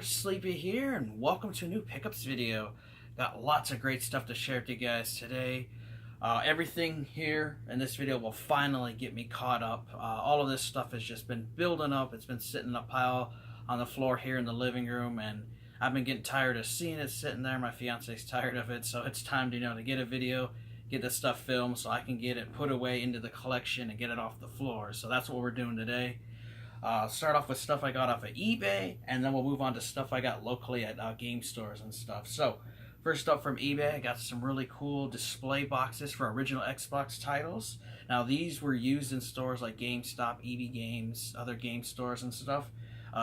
Sleepy here, and welcome to a new pickups video. Got lots of great stuff to share with you guys today. Everything here in this video will finally get me caught up. All of this stuff has just been building up. It's been sitting in a pile on the floor here in the living room, and I've been getting tired of seeing it sitting there. My fiance's tired of it, so it's time to get a video, get this stuff filmed so I can get it put away into the collection and get it off the floor. So that's what we're doing today. Start off with stuff I got off of eBay, and then we'll move on to stuff I got locally at game stores and stuff. So, first up from eBay, I got some really cool display boxes for original Xbox titles. Now, these were used in stores like GameStop, EB Games, other game stores and stuff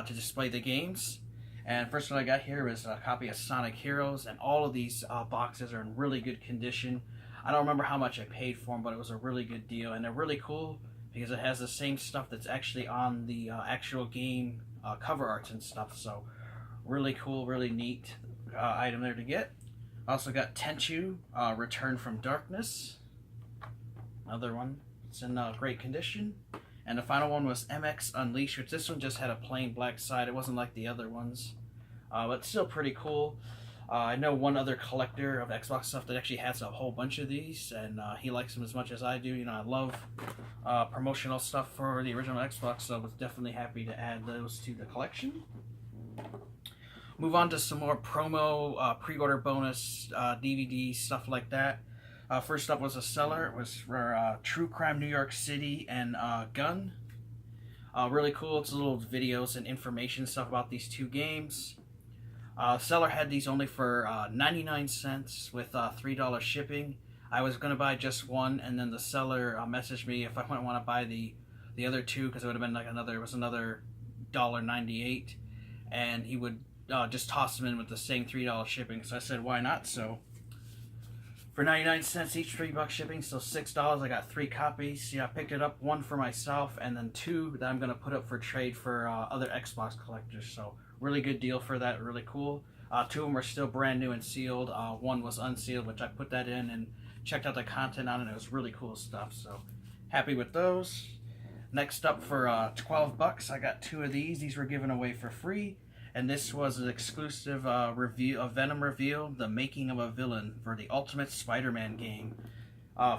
to display the games. And first one I got here is a copy of Sonic Heroes, and all of these boxes are in really good condition. I don't remember how much I paid for them, but it was a really good deal, and they're really cool because it has the same stuff that's actually on the actual game cover arts and stuff. So really cool, really neat item there to get. Also got Tenchu, Return from Darkness. Another one. It's in great condition. And the final one was MX Unleashed, which this one just had a plain black side. It wasn't like the other ones. But still pretty cool. I know one other collector of Xbox stuff that actually has a whole bunch of these, and he likes them as much as I do. I love promotional stuff for the original Xbox, so I was definitely happy to add those to the collection. Move on to some more promo, pre-order bonus, DVD, stuff like that. First up was a seller. It was for True Crime New York City and Gun. Really cool. It's little videos and information stuff about these two games. Seller had these only for 99 cents with $3 shipping. I was going to buy just one, and then the seller messaged me if I might want to buy the other two, because it would have been like another $1.98, and he would just toss them in with the same $3 shipping. So I said, why not? So for 99 cents each, $3 shipping, so $6. I got 3 copies. I picked it up, one for myself, and then 2 that I'm going to put up for trade for other Xbox collectors. So really good deal for that, really cool. 2 of them are still brand new and sealed. One was unsealed, which I put that in and checked out the content on it. It was really cool stuff, so happy with those. Next up for $12, I got 2 of these. These were given away for free, and this was an exclusive review of Venom reveal, The Making of a Villain, for the Ultimate Spider-Man game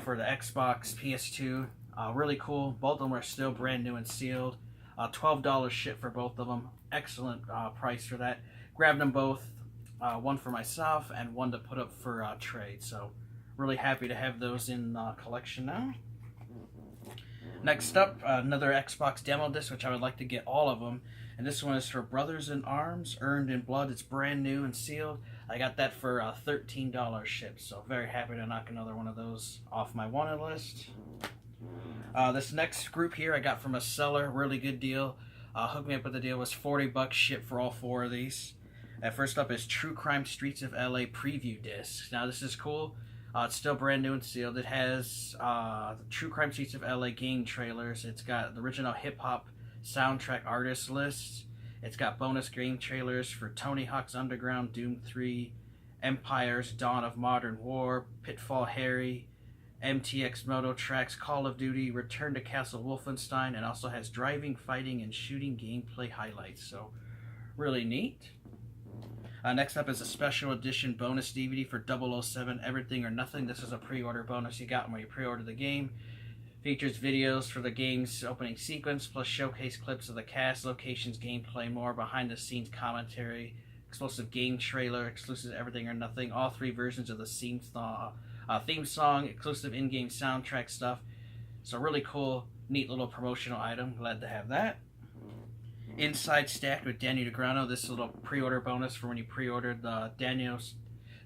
for the Xbox, PS2. Really cool. Both of them are still brand new and sealed. $12 ship for both of them. Excellent price for that. Grabbed them both, one for myself and one to put up for trade. So really happy to have those in collection now. Next up, another Xbox demo disc, which I would like to get all of them. And this one is for Brothers in Arms, Earned in Blood. It's brand new and sealed. I got that for $13 shipped. So very happy to knock another one of those off my wanted list. This next group here I got from a seller, really good deal. Hooked me up with the deal, was $40 shipped for all 4 of these. First up is True Crime Streets of LA preview disc. Now this is cool. It's still brand new and sealed. It has the True Crime Streets of LA game trailers. It's got the original hip hop soundtrack artist list. It's got bonus game trailers for Tony Hawk's Underground, Doom 3, Empire's Dawn of Modern War, Pitfall Harry, MTX Moto Tracks, Call of Duty, Return to Castle Wolfenstein, and also has driving, fighting, and shooting gameplay highlights. So, really neat. Next up is a special edition bonus DVD for 007 Everything or Nothing. This is a pre-order bonus you got when you pre-order the game. Features videos for the game's opening sequence, plus showcase clips of the cast, locations, gameplay, more, behind-the-scenes commentary, exclusive game trailer, exclusive Everything or Nothing, all 3 versions of the theme song, exclusive in-game soundtrack stuff. So really cool, neat little promotional item. Glad to have that. Inside Stacked with Daniel Negreanu. This is a little pre-order bonus for when you pre-ordered the Daniel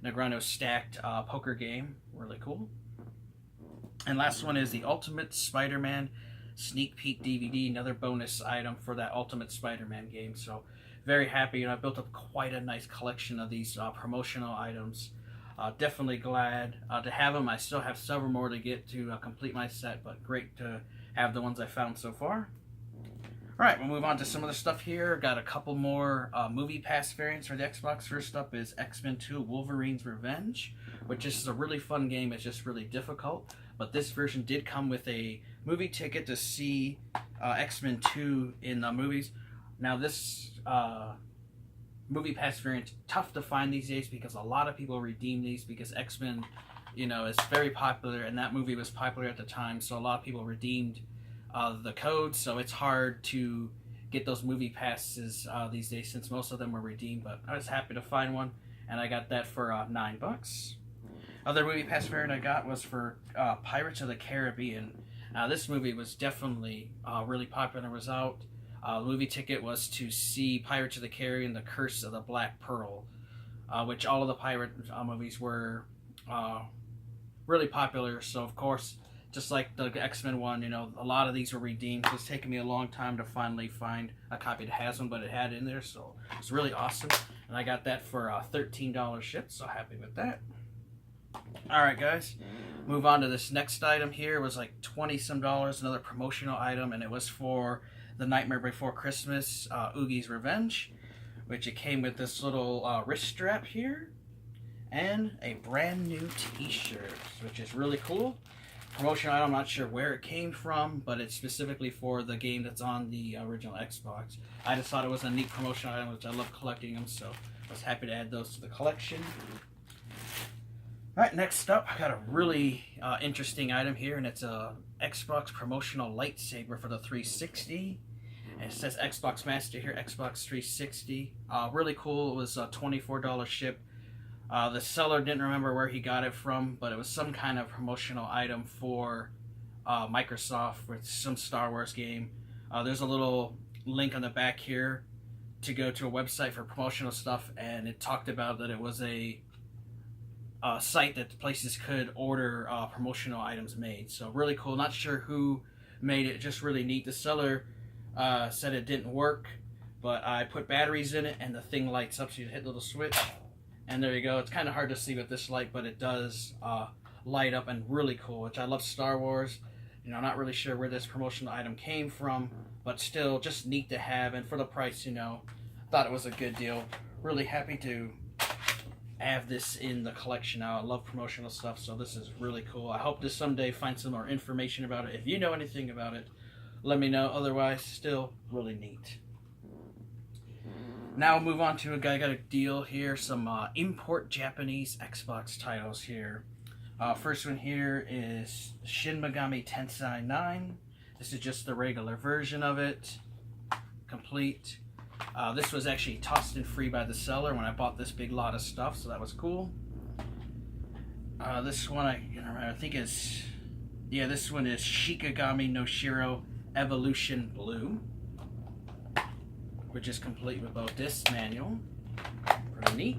Negreanu Stacked poker game. Really cool. And last one is the Ultimate Spider-Man Sneak Peek DVD. Another bonus item for that Ultimate Spider-Man game. So very happy. I built up quite a nice collection of these promotional items. Definitely glad to have them. I still have several more to get to complete my set, but great to have the ones I found so far. Alright, we'll move on to some of the stuff here. Got a couple more movie pass variants for the Xbox. First up is X-Men 2 Wolverine's Revenge, which is a really fun game. It's just really difficult, but this version did come with a movie ticket to see X-Men 2 in the movies. Now this movie pass variant tough to find these days because a lot of people redeem these because X-Men, is very popular, and that movie was popular at the time, so a lot of people redeemed the code, so it's hard to get those movie passes these days since most of them were redeemed, but I was happy to find one, and I got that for $9. Other movie pass variant I got was for Pirates of the Caribbean. This movie was definitely really popular. It was out. The movie ticket was to see Pirates of the Caribbean, The Curse of the Black Pearl, which all of the pirate movies were really popular. So, of course, just like the X-Men one, a lot of these were redeemed. It's taken me a long time to finally find a copy that has one, but it had it in there, so it's really awesome. And I got that for $13 shipped, so happy with that. Alright, guys, move on to this next item here. It was like $20-some, another promotional item, and it was for The Nightmare Before Christmas, Oogie's Revenge, which it came with this little wrist strap here, and a brand new t-shirt, which is really cool. Promotional item, I'm not sure where it came from, but it's specifically for the game that's on the original Xbox. I just thought it was a neat promotional item, which I love collecting them, so I was happy to add those to the collection. Alright, next up, I got a really interesting item here, and it's a Xbox promotional lightsaber for the 360. And it says Xbox Master here, Xbox 360. Really cool. It was a $24 ship. The seller didn't remember where he got it from, but it was some kind of promotional item for Microsoft with some Star Wars game. There's a little link on the back here to go to a website for promotional stuff, and it talked about that it was a site that places could order promotional items made. So really cool. Not sure who made it, just really neat. The seller said it didn't work, but I put batteries in it and the thing lights up, so you hit the little switch and there you go. It's kind of hard to see with this light, but it does light up, and really cool, which I love Star Wars. Not really sure where this promotional item came from, but still just neat to have, and for the price, thought it was a good deal. Really happy to have this in the collection now. I love promotional stuff, so this is really cool. I hope to someday find some more information about it. If you know anything about it, let me know. Otherwise, still really neat. Now we'll move on to I got a deal here, some import Japanese Xbox titles here. First one here is Shin Megami Tensei 9. This is just the regular version of it, complete. This was actually tossed in free by the seller when I bought this big lot of stuff, so that was cool. This one I think is, this one is Shikigami no Shiro Evolution Blue, which is complete with both disc manual. Pretty neat.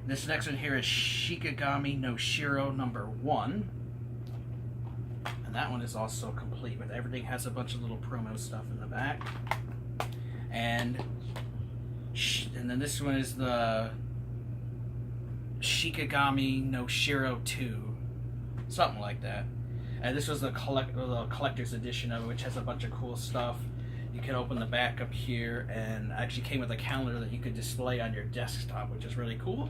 This next one here is Shikigami no Shiro number 1. And that one is also complete with everything. Has a bunch of little promo stuff in the back. And then this one is the Shikigami no Shiro 2. Something like that. And this was the collector's edition of it, which has a bunch of cool stuff. You can open the back up here, and actually came with a calendar that you could display on your desktop, which is really cool.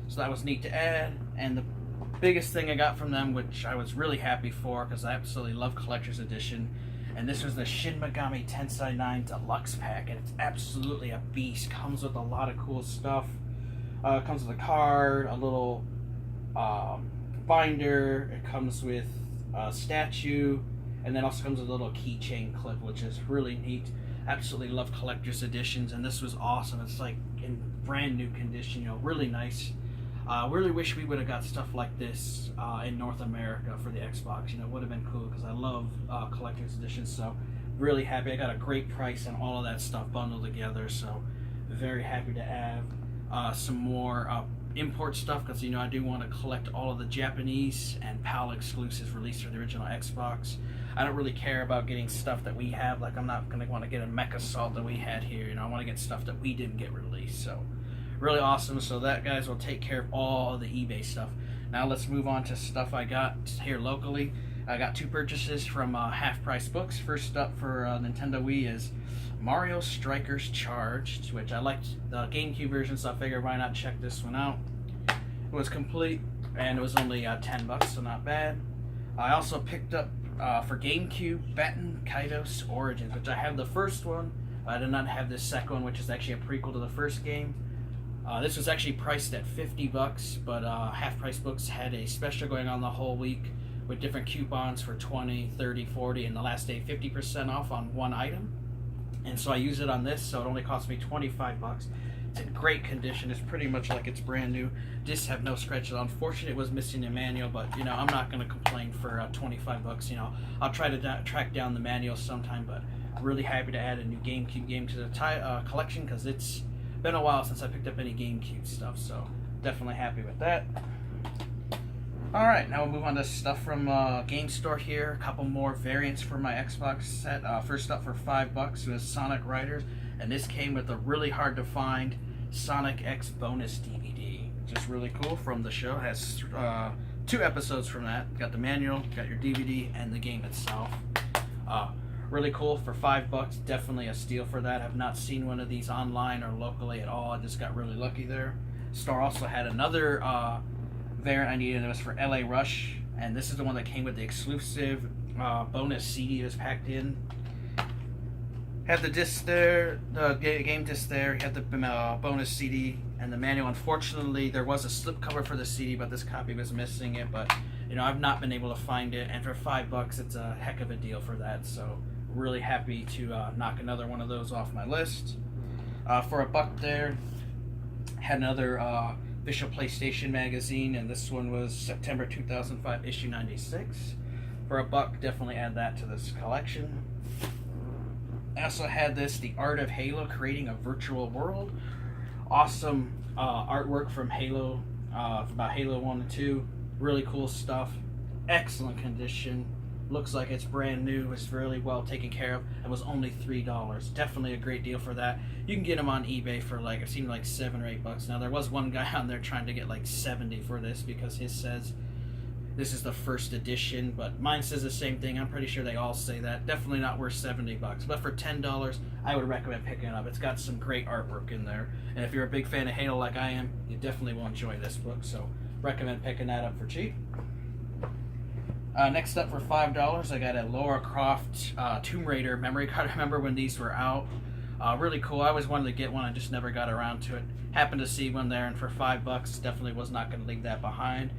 So that was neat to add. And the biggest thing I got from them, which I was really happy for because I absolutely love collector's edition, and this was the Shin Megami Tensei 9 Deluxe Pack, and it's absolutely a beast. Comes with a lot of cool stuff. Comes with a card, a little binder. It comes with a statue, and then also comes with a little keychain clip, which is really neat. Absolutely love collector's editions, and this was awesome. It's like in brand new condition, really nice. Really wish we would have got stuff like this in North America for the Xbox. It would have been cool because I love collector's editions. So really happy. I got a great price and all of that stuff bundled together. So very happy to have some more import stuff because I do want to collect all of the Japanese and PAL exclusives released for the original Xbox. I don't really care about getting stuff that we have. Like I'm not going to want to get a Mech Assault that we had here. I want to get stuff that we didn't get released. So really awesome. So that, guys, will take care of all of the eBay stuff. Now let's move on to stuff I got here locally. I got 2 purchases from Half Price Books. First up for Nintendo Wii is Mario Strikers Charged, which I liked the GameCube version, so I figured why not check this one out. It was complete, and it was only $10, so not bad. I also picked up for GameCube Batten Kaitos Origins, which I have the first one. I did not have this second one, which is actually a prequel to the first game. This was actually priced at $50, but Half Price Books had a special going on the whole week with different coupons for 20, 30, 40, and the last day 50% off on one item. And so I used it on this, so it only cost me $25. It's in great condition. It's pretty much like it's brand new. Discs have no scratches. Unfortunately, it was missing a manual, but you know, I'm not going to complain for $25. You know, I'll try to track down the manual sometime, but really happy to add a new GameCube game to the collection, because it's been a while since I picked up any GameCube stuff, so definitely happy with that. Alright, now we'll move on to stuff from Game Store here. A couple more variants for my Xbox set. First up for $5 was Sonic Riders, and this came with a really hard to find Sonic X bonus DVD. Just really cool from the show. It has 2 episodes from that. Got the manual, got your DVD, and the game itself. Really cool for $5. Definitely a steal for that. I've not seen one of these online or locally at all. I just got really lucky there. Store also had another variant I needed, and it was for LA Rush, and this is the one that came with the exclusive bonus CD that was packed in. Had the disc there, the game disc there. You had the bonus CD and the manual. Unfortunately, there was a slipcover for the CD, but this copy was missing it. But you know, I've not been able to find it, and for $5, it's a heck of a deal for that. So really happy to knock another one of those off my list. For $1 there, had another official PlayStation magazine, and this one was September 2005, issue 96. For $1, definitely add that to this collection. I also had this, The Art of Halo, Creating a Virtual World. Awesome artwork from Halo, about Halo 1 and 2. Really cool stuff. Excellent condition. Looks like it's brand new. It's really well taken care of. It was only $3. Definitely a great deal for that. You can get them on eBay for like, I've seen like $7 or $8. Now there was one guy on there trying to get like 70 for this, because his says this is the first edition, but mine says the same thing. I'm pretty sure they all say that. Definitely not worth $70, but for $10, I would recommend picking it up. It's got some great artwork in there, and if you're a big fan of Halo like I am, you definitely will enjoy this book. So recommend picking that up for cheap. Next up for $5, I got a Lara Croft Tomb Raider memory card. I remember when these were out. Really cool. I always wanted to get one. I just never got around to it. Happened to see one there, and for $5, definitely was not going to leave that behind.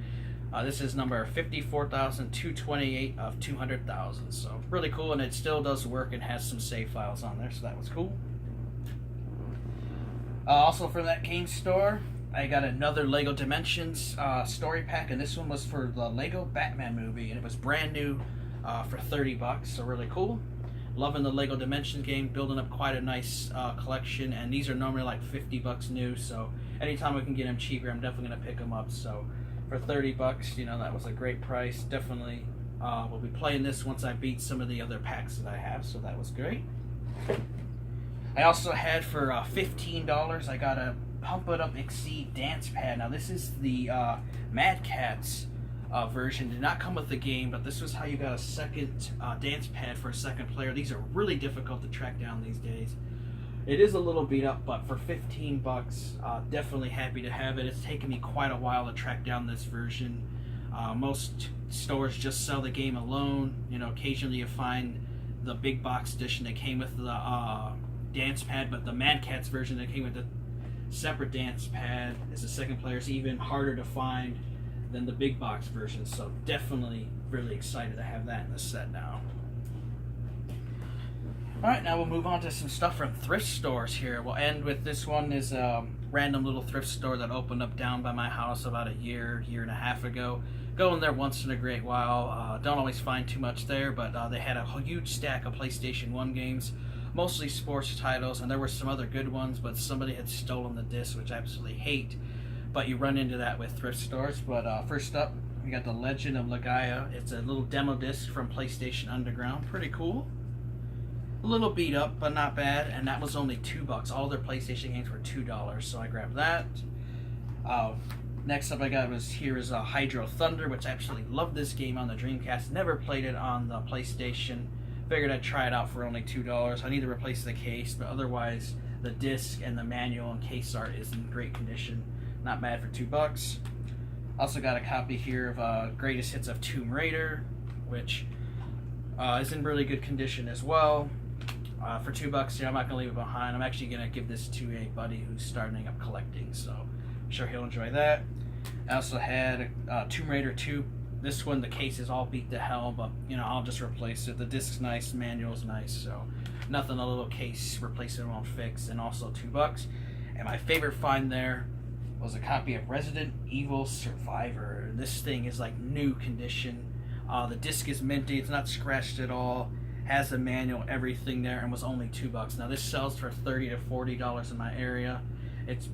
This is number 54,228 of 200,000. So really cool, and it still does work and has some save files on there, so that was cool. Also from that Game Store, I got another Lego Dimensions story pack, and this one was for the Lego Batman movie, and it was brand new for $30, so really cool. Loving the Lego Dimensions game, building up quite a nice collection, and these are normally like $50 new, so anytime I can get them cheaper, I'm definitely going to pick them up. So for $30, you know, that was a great price. Definitely will be playing this once I beat some of the other packs that I have, so that was great. I also had for $15, I got a Pump It Up Exceed dance pad. Now this is the Mad Catz version. Did not come with the game, but this was how you got a second dance pad for a second player. These are really difficult to track down these days. It is a little beat up, but for $15, definitely happy to have it. It's taken me quite a while to track down this version. Most stores just sell the game alone. You know, occasionally you find the big box edition that came with the dance pad, but the Mad Catz version that came with the separate dance pad as a second player is even harder to find than the big box version, so definitely really excited to have that in the set now. Alright, now we'll move on to some stuff from thrift stores here. We'll end with this one. Is a random little thrift store that opened up down by my house about a year and a half ago. Going there once in a great while. Don't always find too much there, but they had a huge stack of PlayStation 1 games, mostly sports titles, and there were some other good ones, but somebody had stolen the disc, which I absolutely hate. But you run into that with thrift stores. But first up, we got The Legend of Legaia. It's a little demo disc from PlayStation Underground. Pretty cool. A little beat up, but not bad, and that was only $2. All their PlayStation games were $2, so I grabbed that. Next up I got was Hydro Thunder, which I absolutely love this game on the Dreamcast. Never played it on the PlayStation. Figured I'd try it out for only $2. I need to replace the case, but otherwise the disc and the manual and case art is in great condition. Not bad for $2. Also got a copy here of Greatest Hits of Tomb Raider, which is in really good condition as well. for $2. I'm not gonna leave it behind. I'm actually gonna give this to a buddy who's starting up collecting, so I'm sure he'll enjoy that. I also had Tomb Raider 2. This one, the case is all beat to hell, but I'll just replace it. The disc's nice, manual's nice, so nothing a little case replacement won't fix. And also $2. And my favorite find there was a copy of Resident Evil Survivor. This thing is like new condition. The disc is minty, it's not scratched at all. Has the manual, everything there, and was only $2. Now this sells for $30 to $40 in my area. It's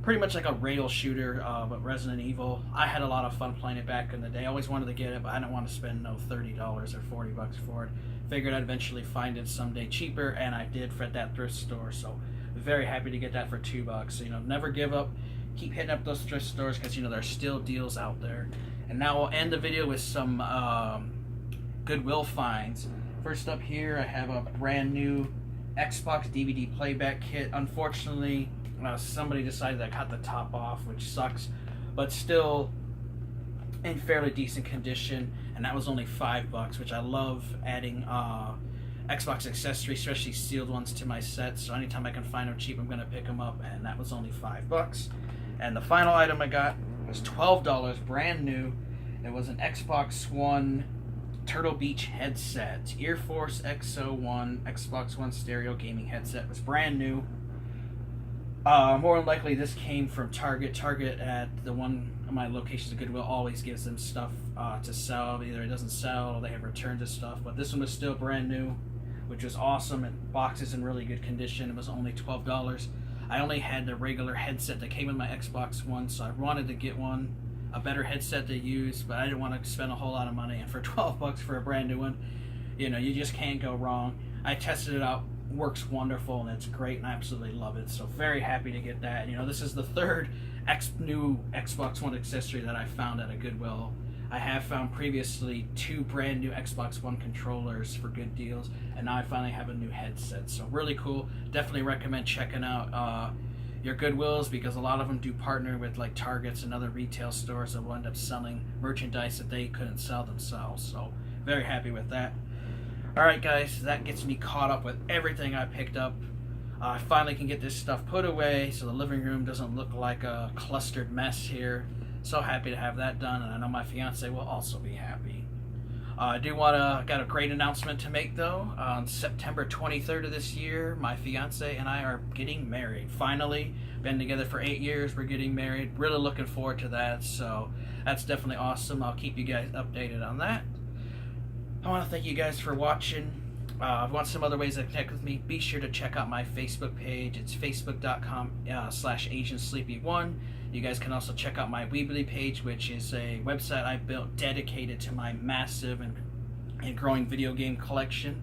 pretty much like a rail shooter, but Resident Evil. I had a lot of fun playing it back in the day. I always wanted to get it, but I didn't want to spend no $30 or $40 for it. Figured I'd eventually find it someday cheaper, and I did for that thrift store. So very happy to get that for $2. So never give up. Keep hitting up those thrift stores because there's still deals out there. And now we'll end the video with some Goodwill finds. First up here, I have a brand new Xbox DVD playback kit. Unfortunately, somebody decided that I cut the top off, which sucks, but still in fairly decent condition, and that was only $5, which I love adding Xbox accessories, especially sealed ones, to my set. So anytime I can find them cheap, I'm gonna pick them up, and that was only $5. And the final item I got was $12, brand new. It was an Xbox One Turtle Beach headset, Ear Force XO1 Xbox One stereo gaming headset. It was brand new. More than likely this came from Target. Target at the one of my locations of Goodwill always gives them stuff to sell. Either it doesn't sell or they have returns of stuff, but this one was still brand new, which was awesome. And box is in really good condition. It was only $12. I only had the regular headset that came in my Xbox One, so I wanted to get a better headset to use, but I didn't want to spend a whole lot of money. And for $12 for a brand new one, you just can't go wrong. I tested it out, works wonderful, and it's great, and I absolutely love it. So very happy to get that. This is the third new Xbox One accessory that I found at a Goodwill. I have found previously 2 brand new Xbox One controllers for good deals, and now I finally have a new headset. So really cool. Definitely recommend checking out your Goodwills, because a lot of them do partner with like Targets and other retail stores that will end up selling merchandise that they couldn't sell themselves. So very happy with that. Alright guys, that gets me caught up with everything I picked up. I finally can get this stuff put away so the living room doesn't look like a clustered mess here. So happy to have that done, and I know my fiance will also be happy. I got a great announcement to make though. On September 23rd of this year, my fiance and I are getting married. Finally, been together for 8 years, we're getting married. Really looking forward to that, so that's definitely awesome. I'll keep you guys updated on that. I want to thank you guys for watching. If you want some other ways to connect with me, be sure to check out my Facebook page. It's facebook.com/Asiansleepy1. You guys can also check out my Weebly page, which is a website I built dedicated to my massive and growing video game collection.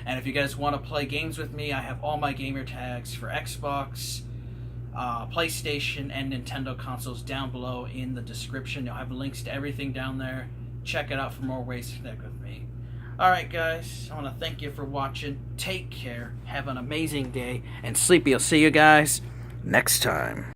And if you guys want to play games with me, I have all my gamer tags for Xbox, PlayStation, and Nintendo consoles down below in the description. You'll have links to everything down there. Check it out for more ways to connect with me. Alright guys, I want to thank you for watching. Take care, have an amazing day, and Sleepy will see you guys next time.